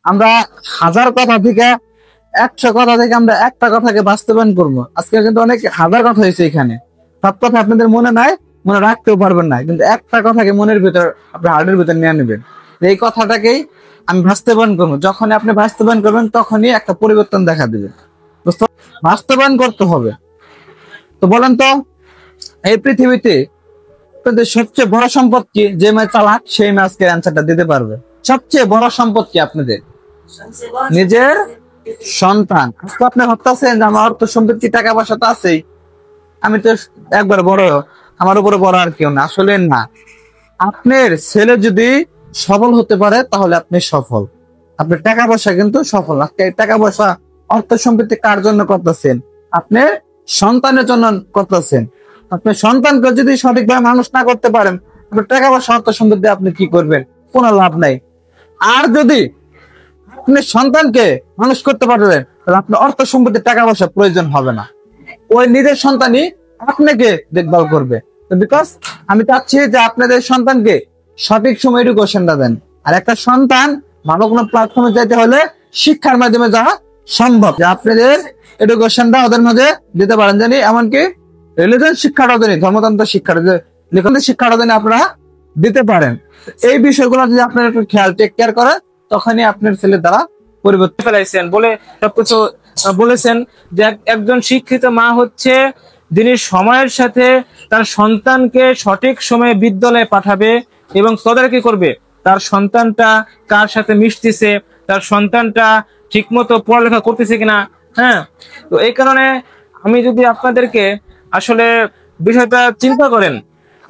আমরা হাজার কথা থেকে 100 কথা থেকে আমরা একটা কথাকে বাস্তবায়ন করবো। আজকে কিন্তু অনেক হাজার কথা হয়েছে এখানে, সব কথা আপনাদের মনে নাই, মনে রাখতেও পারবেন না, কিন্তু একটা কথাকে মনের ভিতর আপনার হার্টের ভিতর নিয়ে নেবেন। এই কথাটাকেই আমি বাস্তবায়ন করবো। যখন আপনি বাস্তবায়ন করবেন তখনই একটা পরিবর্তন দেখা দিবে। বাস্তবায়ন করতে হবে। তো বলেন তো, এই পৃথিবীতে আপনাদের সবচেয়ে বড় সম্পদ কি? যে মেয়ে চালাক সেই মেয়ে আজকে অ্যান্সারটা দিতে পারবে। সবচেয়ে বড় সম্পদ কি আপনাদের? নিজের সন্তান। আজকে আপনি ভাবতেছেন যে আমার অর্থ সম্পত্তি টাকা পয়সা তো আছেই, আমি তো একবার বড়, আমার উপরে বড় আর কেউ না। আসলে না, আপনার ছেলে যদি সফল হতে পারে তাহলে আপনি সফল। আপনার টাকা পয়সা কিন্তু সফল। টাকা পয়সা অর্থ সম্পত্তি কার জন্য করতেছেন? আপনি সন্তানের জন্য করতেছেন। আপনি সন্তানকে যদি সঠিকভাবে মানুষ না করতে পারেন, আপনার টাকা পয়সা অর্থ সম্পত্তি আপনি কি করবেন? কোনো লাভ নাই। আর যদি আপনি সন্তানকে মানুষ করতে পারবেন তাহলে আপনার অর্থ সম্পত্তি টাকা পয়সা প্রয়োজন হবে না। ওই নিজের সন্তানই আপনাকে দেখভাল করবে। বিকজ আমি চাচ্ছি যে আপনাদের সন্তানকে সঠিক সময় এডুকেশনটা দেন। আর একটা সন্তান ভালো কোনো প্ল্যাটফর্মে যেতে হলে শিক্ষার মাধ্যমে যাওয়া সম্ভব। যে আপনাদের এডুকেশনটা ওদের মাঝে দিতে পারেন, জানি এমনকি রিলিজিয়ান শিক্ষাটা জানি, ধর্মতন্ত্র শিক্ষাটা, লিখনের শিক্ষাটা জানি আপনারা দিতে পারেন। এই বিষয়গুলো যদি আপনারা একটু খেয়াল টেক কেয়ার করেন, তখনই আপনার ছেলের দ্বারা পরিবর্তন ফেলাইছেন বলে সবকিছু বলেছেন যে একজন শিক্ষিত মা হচ্ছে যিনি সময়ের সাথে তার সন্তানকে সঠিক সময়ে বিদ্যালয়ে পাঠাবে এবং তদারকি করবে তার সন্তানটা কার সাথে মিশতেছে, তার সন্তানটা ঠিকমতো পড়ালেখা করতেছে কিনা। হ্যাঁ, তো এই কারণে আমি যদি আপনাদেরকে আসলে বিষয়টা চিন্তা করেন,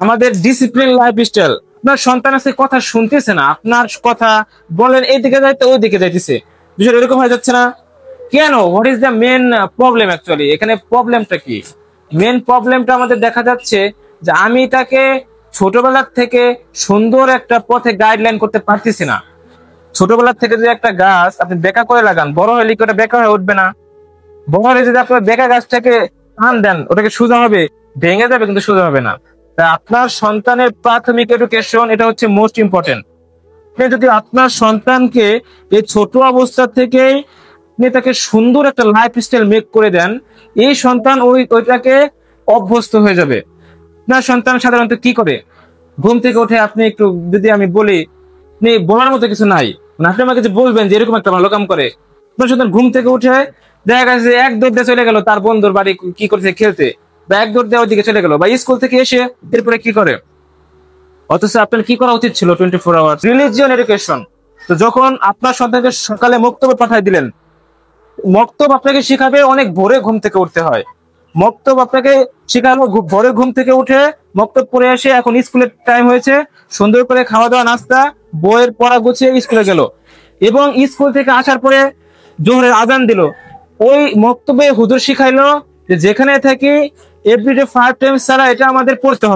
আমাদের ডিসিপ্লিন লাইফস্টাইল, আপনার সন্তান আছে কথা শুনতেছে না, আপনার কথা বলেন এইদিকে যাইতে ওই দিকে যাইতেছে, বিষয়টা এরকম হয়ে যাচ্ছে না কেন? What is the main problem? Actually এখানে প্রবলেমটা কি? মেন প্রবলেমটা আমাদের দেখা যাচ্ছে যে আমি তাকে ছোটবেলার থেকে সুন্দর একটা পথে গাইডলাইন করতে পারতেছি না। ছোটবেলার থেকে যে একটা গাছ আপনি বেঁকা করে লাগান, বড় হলে কি ওটা বেঁকা হয়ে উঠবে না? বড় হলে যদি আপনার বেঁকা গাছটাকে টান দেন, ওটাকে সোজা হবে, ভেঙে যাবে কিন্তু সোজা হবে না। তাই আপনার সন্তানের প্রাথমিক এডুকেশন এটা হচ্ছে মোস্ট ইম্পর্টেন্ট। যদি আপনার সন্তানকে এই ছোট অবস্থা থেকেই আপনি তাকে সুন্দর একটা লাইফস্টাইল মেক করে দেন, এই সন্তান ওইটাকে অভ্যস্ত হয়ে যাবে। আপনার সন্তান সাধারণত কি করে? ঘুম থেকে উঠে আপনি একটু যদি আমি বলি, আপনি বলার মতো কিছু নাই, মানে আপনি আমাকে যে বলবেন যে এরকম একটা ভালো কাম করে, আপনার সন্তান ঘুম থেকে উঠে দেখা গেছে এক দৌড় দিয়ে চলে গেল তার বন্ধুর বাড়ি কি করছে খেলতে, বা এক দৌড় দিয়ে ওইদিকে চলে গেল, বা স্কুল থেকে এসে এরপরে কি করে। অথচ আপনার কি করা উচিত ছিল 24 আওয়ার রিলিজিয়ন এডুকেশন। তো যখন আপনার সন্তানকে সকালে মক্তবে পাঠিয়ে দিলেন, মক্তব আপনাকে শিখাবে অনেক ভোরে ঘুম থেকে উঠতে হয়। মক্তব আপনাকে শিখালো ভোরে ঘুম থেকে উঠে মক্তব পড়ে এসে এখন স্কুলের টাইম হয়েছে, সুন্দর করে খাওয়া দাওয়া নাস্তা বইয়ের পড়া গুছিয়ে স্কুলে গেল, এবং স্কুল থেকে আসার পরে জোহরের আজান দিল। ওই মক্তবে হুজুর শিখাইলো যে যেখানে থাকি এভরিডে 5 টাইমস ছাড়া এটা আমাদের পড়তে হবে।